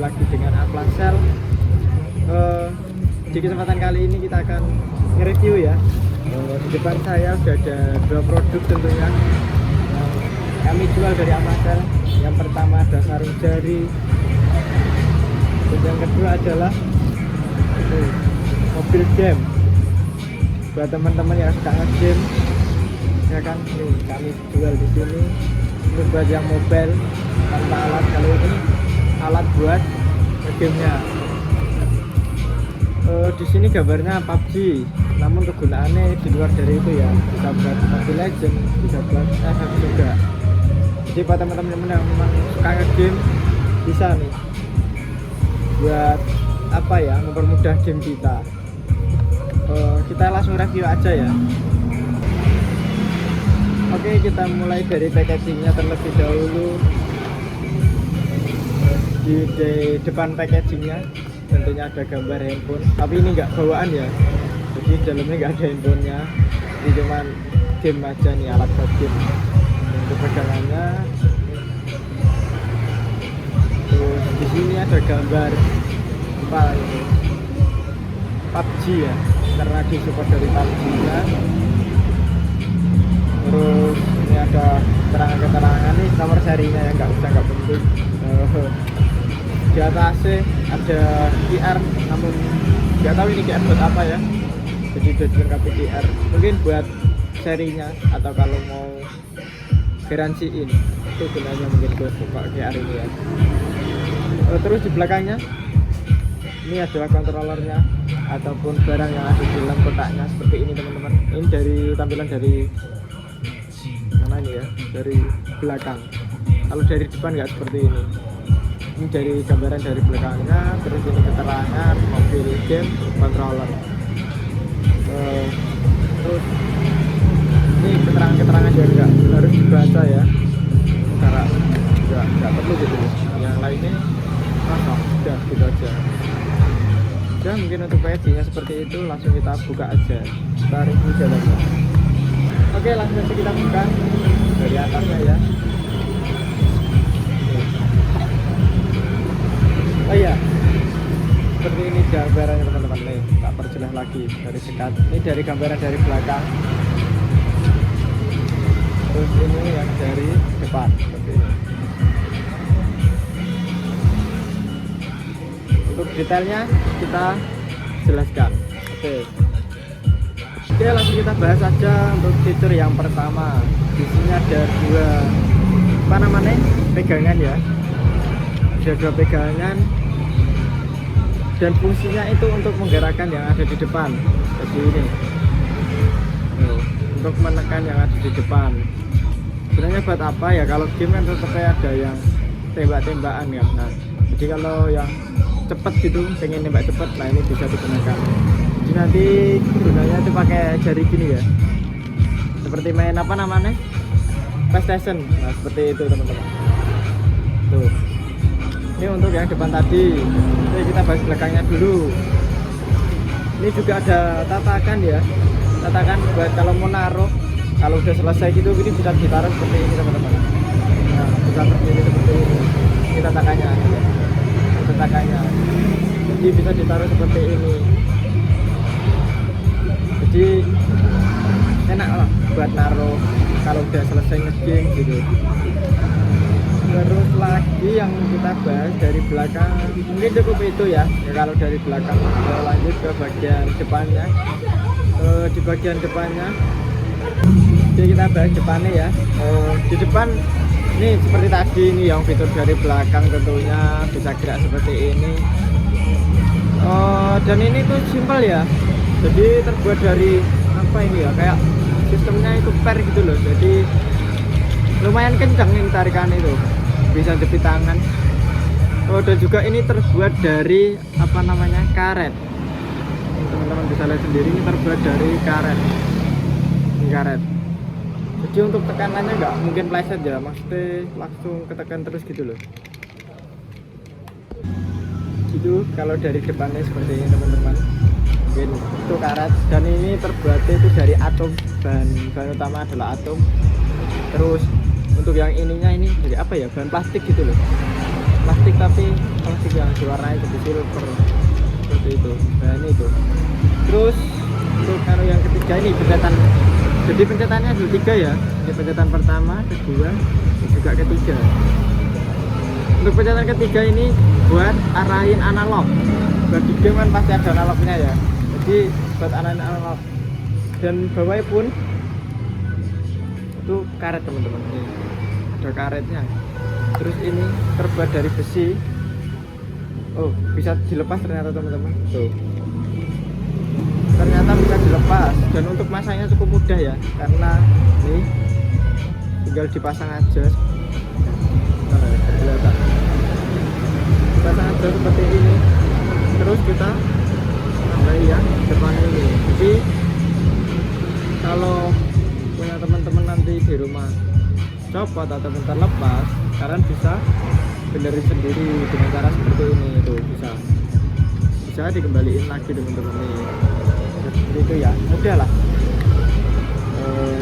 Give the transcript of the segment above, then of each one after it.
lagi dengan Aflansel. Di kesempatan kali ini kita akan nge-review ya. Di depan saya sudah ada dua produk tentunya yang kami jual dari Aflansel. Yang pertama ada sarung jari, dan yang kedua adalah mobil game. Buat teman-teman yang suka nge-game, ya kan, nih kami jual di sini. Ini buat yang mobile tanpa alat. Kalau ini alat buat gamenya. Di sini gambarnya PUBG, namun kegunaannya di luar dari itu ya. Bisa buat Mobile Legend, bisa buat FF juga. Jadi buat teman-teman yang memang suka nge-game, bisa nih buat apa ya, mempermudah game kita. Kita langsung review aja ya. Oke, kita mulai dari packagingnya terlebih dahulu. Di depan packagingnya tentunya ada gambar handphone, tapi ini enggak bawaan ya, jadi dalamnya enggak ada handphonenya, ini cuman game aja nih, alat buat game. Untuk pegangannya, terus di sini ada gambar apa ini, PUBG ya, karena disupport dari PUBG nya. Terus ini ada keterangan nih, nomor serinya ya, nggak penting. Di atasnya ada QR, namun nggak tahu ini QR buat apa ya, jadi udah dilengkapi QR, mungkin buat serinya atau kalau mau garansiin itu gunanya mungkin buat buka QR ini ya. Terus di belakangnya ini adalah kontrolernya ataupun barang yang ada di dalam kotaknya seperti ini teman-teman. Ini dari tampilan dari mana ini ya, dari belakang. Kalau dari depan nggak seperti ini. Ini dari gambaran dari belakangnya. Terus ini keterangan mobil game controller. Terus ini keterangan-keterangan yang nggak harus dibaca ya, karena nggak perlu gitu. Yang lainnya udah gitu aja. Dan mungkin untuk packagingnya seperti itu, langsung kita buka aja, kita review jalannya. Oke, langsung aja kita buka dari atasnya ya. Oh iya, seperti ini gambarannya teman-teman nih, tak perjelas lagi dari dekat. Ini dari gambaran dari belakang, terus ini yang dari depan seperti ini. Untuk detailnya kita jelaskan. Oke, langsung kita bahas aja untuk fitur yang pertama. Di sini ada dua apa namanya, pegangan ya. Ada dua pegangan dan fungsinya itu untuk menggerakkan yang ada di depan. Jadi ini untuk menekan yang ada di depan. Sebenarnya buat apa ya, kalau game kan tetap ada yang tembak-tembakan ya. Nah, jadi kalau yang cepet gitu, pengen nembak cepet, nah ini bisa digunakan. Jadi nanti gunanya itu pakai jari gini ya, seperti main apa namanya, PlayStation. Nah seperti itu teman-teman. Tuh, ini untuk yang depan tadi. Oke, kita bahas belakangnya dulu. Ini juga ada tatakan ya, tatakan buat kalau mau naruh. Kalau udah selesai gitu, ini bisa ditaruh seperti ini teman-teman. Nah, bisa berdiri seperti ini. Ini tatakannya ya. Tatakannya, jadi bisa ditaruh seperti ini. Jadi enak lah buat naruh kalau udah selesai nge-game gitu. Terus lagi yang kita bahas dari belakang, mungkin cukup itu ya, kalau dari belakang. Kita lanjut ke bagian depannya. Di bagian depannya, jadi kita bahas depannya ya. Di depan ini seperti tadi, ini yang fitur dari belakang tentunya bisa gerak seperti ini. Dan ini tuh simpel ya, jadi terbuat dari apa ini ya, kayak sistemnya itu per gitu loh, jadi lumayan kencang nih tarikan itu, bisa jepit tangan. Dan juga ini terbuat dari apa namanya, karet. Teman-teman bisa lihat sendiri, ini terbuat dari karet. Ini karet. Jadi untuk tekanannya nggak mungkin pleset ya, maksudnya langsung ketekan terus gitu loh. Gitu kalau dari depannya seperti ini teman-teman. Mungkin itu karet, dan ini terbuatnya itu dari atom, bahan utama adalah atom. Terus untuk yang ininya ini dari apa ya, bahan plastik gitu loh, plastik tapi plastik yang diwarnai jadi silver seperti itu. Nah ini itu. Terus untuk kalau yang ketiga ini pencetan, jadi pencetannya ada 3 ya. Ini pencetan pertama, kedua, dan juga ketiga. Untuk pencetan ketiga ini buat arahin analog. Buat di game kan pasti ada analognya ya, jadi buat arahin analog. Dan bawahnya pun itu karet teman-teman, ini ada karetnya. Terus ini terbuat dari besi. Oh, bisa dilepas ternyata teman-teman. Tuh, ternyata bisa dilepas, dan untuk masangnya cukup mudah ya, karena ini tinggal dipasang aja. Nah, kelihatan dipasang aja seperti ini, terus kita tambahin yang depan ini. Jadi kalau punya teman-teman nanti di rumah copot atau bentar lepas, kalian bisa benerin sendiri dengan cara seperti ini. Itu bisa dikembaliin lagi teman-teman nih. Seperti itu ya, mudah lah.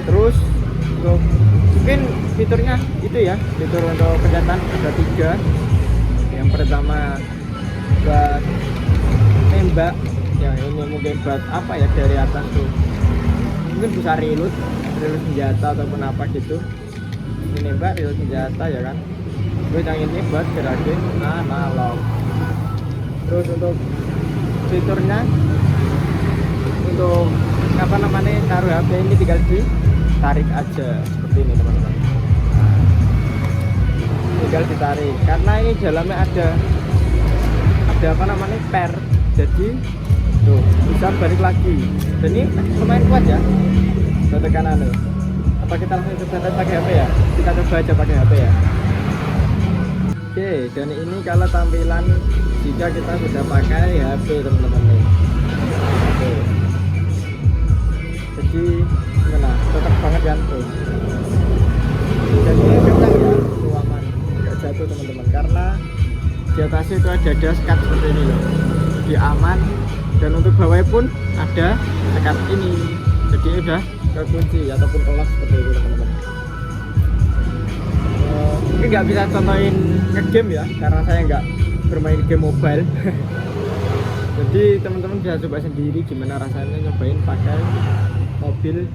Terus untuk mungkin fiturnya itu ya, fitur untuk pencetan ada 3. Yang pertama buat nembak, yang ini mungkin buat apa ya, dari atas tuh mungkin bisa reload senjata ataupun apa gitu. Ini nembak, reload senjata ya kan. Terus yang ini buat gerakin analog. Terus untuk fiturnya, untuk apa namanya, taruh HP ini tinggal ditarik aja seperti ini teman-teman. Tinggal ditarik, karena ini dalamnya ada apa namanya, per, jadi tuh bisa balik lagi. Dan ini lumayan kuat ya buat tekanan. Apa kita langsung coba pakai HP ya? Kita coba aja pakai HP ya. Oke, dan ini kalau tampilan jika kita sudah pakai HP teman-teman nih. Oke, jadi gimana, cocok banget kan tuh. Jadi kencang ya, tuh aman, nggak jatuh teman-teman, karena di atasnya itu ada sekat seperti ini loh, jadi aman. Dan untuk bawahnya pun ada sekat ini, jadi udah kekunci ataupun kelak seperti itu teman-teman. Ini nggak bisa contohin ngegame ya, karena saya nggak bermain game mobile. Jadi teman-teman bisa coba sendiri gimana rasanya nyobain pakai mobil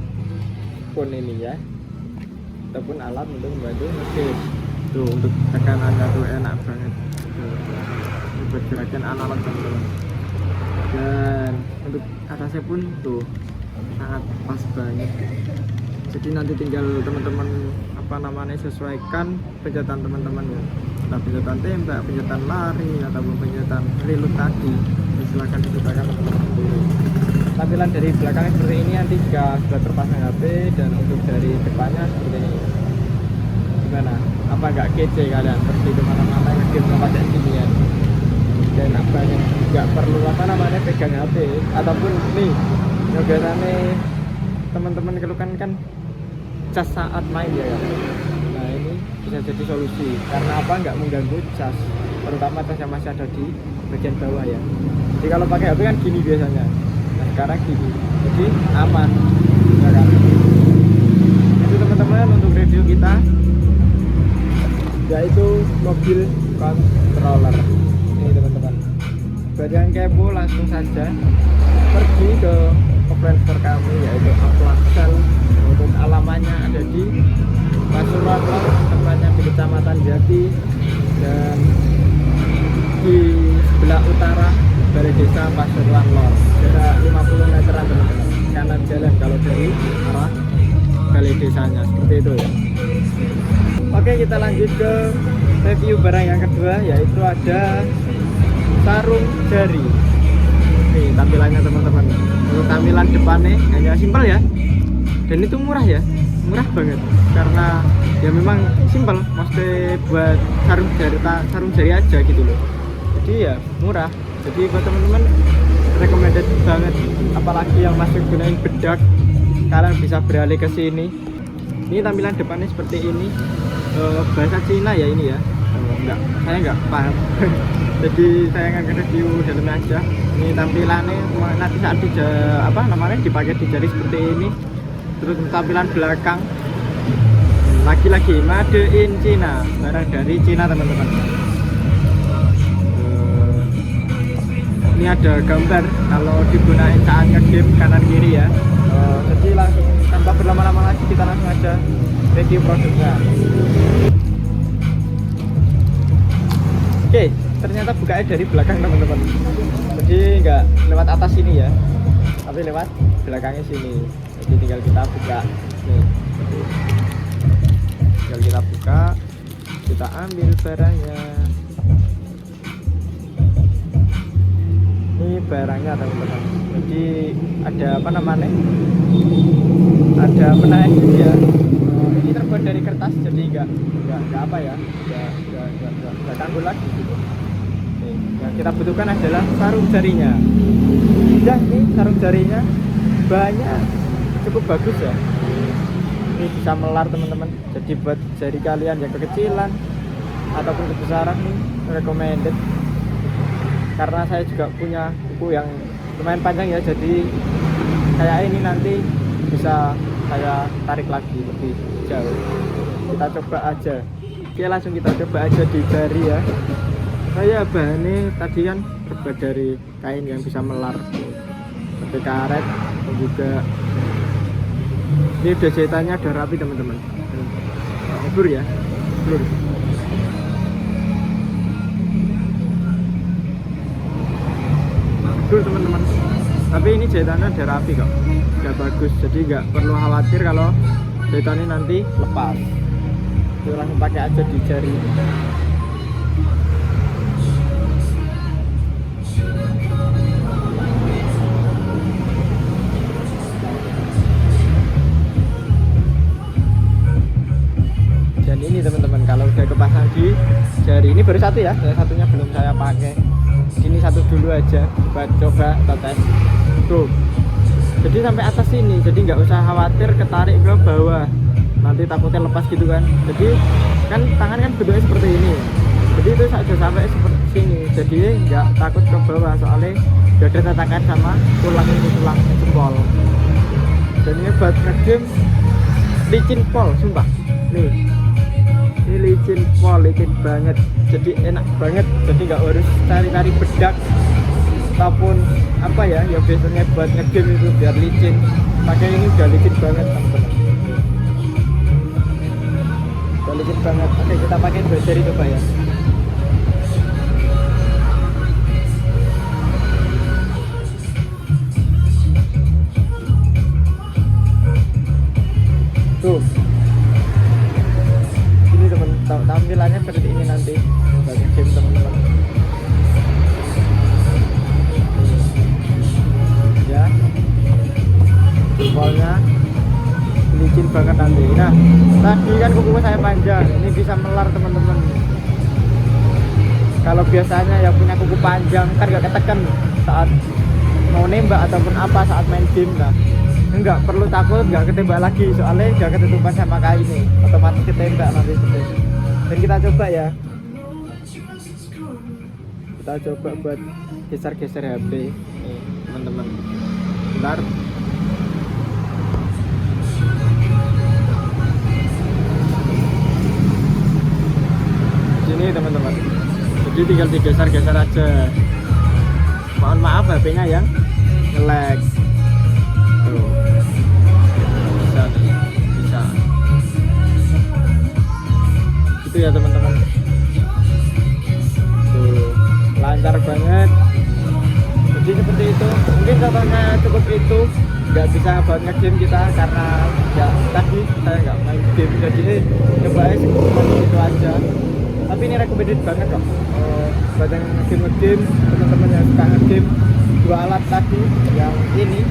phone ini ya, ataupun alat untuk membantu ngegame. Tuh untuk tekanannya tuh enak banget. Buat gerakan analog teman-teman. Dan untuk atasnya pun tuh sangat pas banget. Jadi nanti tinggal teman-teman apa namanya, sesuaikan pencetan teman-teman ya. Entah pencetan tembak, pencetan lari, ataupun pencetan reload tadi. Silahkan dicobakan teman-teman sendiri. Tampilan dari belakang seperti ini nanti jika sudah terpasang HP, dan untuk dari depannya seperti ini. Gimana? Apa nggak kece kalian pergi kemana-mana ngegame sama pakai ginian? Dan apa nggak perlu apa namanya pegang HP, ataupun nih yang biasanya teman-teman keluhkan kan cas saat main ya kan. Nah ini bisa jadi solusi, karena apa, nggak mengganggu cas, terutama cas yang masih ada di bagian bawah ya. Jadi kalau pakai HP kan gini biasanya, nah sekarang gini, jadi aman ya kan. Itu teman-teman untuk review kita, yaitu mobil controller ini teman-teman. Buat yang kepo langsung saja pergi ke offline store kami, yaitu Aflaxel. Untuk alamannya ada di Pasuruan, tempatnya di Kecamatan Jati, dan di sebelah utara Balai Desa Pasuruan Lor, jarak 50 meteran teman-teman, kanan jalan kalau dari arah Balai Desanya, seperti itu ya. Oke, kita lanjut ke review barang yang kedua, yaitu ada sarung jari. Nih tampilannya teman-teman. Untuk tampilan depannya hanya simpel ya, dan itu murah ya, murah banget, karena ya memang simpel, maksudnya buat sarung jari aja gitu loh. Jadi ya murah, jadi buat teman-teman recommended banget. Apalagi yang masih gunain bedak, kalian bisa beralih ke sini. Ini tampilan depannya seperti ini. Bahasa Cina ya ini ya. Enggak, saya nggak paham. Jadi saya akan review dalamnya aja. Ini tampilannya nanti saat apa namanya dipakai di jari seperti ini. Terus tampilan belakang lagi-lagi made in China, barang dari Cina teman-teman. ini ada gambar kalau digunakan saat ngegame kanan kiri ya. Jadi langsung tanpa berlama-lama lagi kita langsung aja review produknya. Oke, ternyata bukanya dari belakang teman-teman. Jadi nggak lewat atas sini ya, tapi lewat belakangnya sini. Jadi tinggal kita buka nih, tinggal kita buka, kita ambil barangnya. Ini barangnya teman-teman. Jadi ada apa namanya, ada penaik ya. Ini terbuat dari kertas, jadi nggak apa ya, nggak tanggul lagi gitu. Yang kita butuhkan adalah sarung jarinya. Ya, ini sarung jarinya bahannya cukup bagus ya. Ini bisa melar teman-teman. Jadi buat jari kalian yang kekecilan ataupun kebesaran nih recommended. Karena saya juga punya kuku yang lumayan panjang ya, jadi kayak ini nanti bisa saya tarik lagi lebih jauh. Kita coba aja. Oke, langsung kita coba aja di jari ya. Saya bahannya tadi kan terbuat dari kain yang bisa melar, seperti karet dan juga ini udah jahitannya udah rapi teman-teman. Blur ya, blur. Teman-teman, tapi ini jahitannya udah rapi kok, udah bagus, jadi nggak perlu khawatir kalau jahitannya nanti lepas. Kita langsung pakai aja di jari. Dan ini teman-teman, kalau udah kepasang di jari, ini baru satu ya, yang satunya belum saya pakai. Ini satu dulu aja buat coba tes tuh, jadi sampai atas sini, jadi nggak usah khawatir ketarik ke bawah nanti takutnya lepas gitu kan. Jadi kan tangan kan bentuknya seperti ini, jadi itu sudah sampai seperti sini, jadi nggak takut ke bawah soalnya udah tertatakan sama tulang ini, tulang jempol. Dan ini buat ngegame licin pol, sumpah nih, ini licin pol, licin banget, jadi enak banget. Jadi nggak harus cari-cari bedak ataupun apa ya yang biasanya buat ngegame itu biar licin. Pakai ini udah licin banget teman-teman, udah licin banget. Oke, kita pakai dua jari coba ya. Tuh, ini teman, tampilannya seperti ini nanti bagi game teman-teman ya. Jempolnya licin banget nanti. Nah, tadi kan kuku saya panjang, ini bisa melar teman-teman. Kalau biasanya yang punya kuku panjang kan gak ketekan saat mau nembak ataupun apa saat main game. Nah, enggak perlu takut, enggak ketembak lagi, soalnya enggak ketutupan sama kain ini, otomatis ketembak nanti seperti ini. Dan kita coba ya, kita coba buat geser-geser HP nih teman-teman. Bentar, sini teman-teman, jadi tinggal digeser-geser aja. Mohon maaf HP-nya yang nge-lag. Tuh, bisa itu ya teman-teman. Tuh, lancar banget. Jadi seperti itu. Mungkin contohnya cukup itu, nggak bisa buat ngegame kita karena ya tadi saya nggak main game, jadi coba aja seperti itu aja. Tapi ini recommended banget kok buat yang ngegame, teman-teman yang suka ngegame. Dua alat tadi, yang ini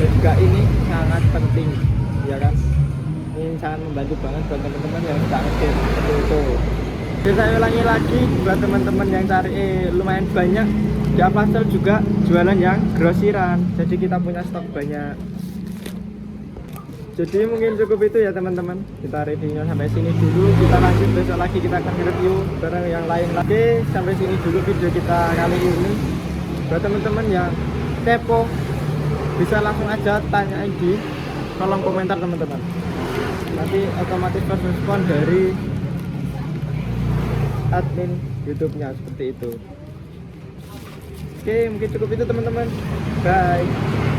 dan juga ini sangat penting ya kan. Ini sangat membantu banget buat teman-teman yang suka ngegame seperti itu. Jadi saya ulangi lagi buat teman-teman yang cari lumayan banyak, di Avansel juga jualan yang grosiran, jadi kita punya stok banyak. Jadi mungkin cukup itu ya teman-teman, kita reviewnya sampai sini dulu. Kita lanjut besok lagi, kita akan review barang yang lain lagi. Sampai sini dulu video kita kali ini. Buat teman-teman yang kepo, bisa langsung aja tanyain di kolom komentar teman-teman, nanti otomatis respon dari admin YouTube-nya seperti itu. Oke, mungkin cukup itu teman-teman. Bye.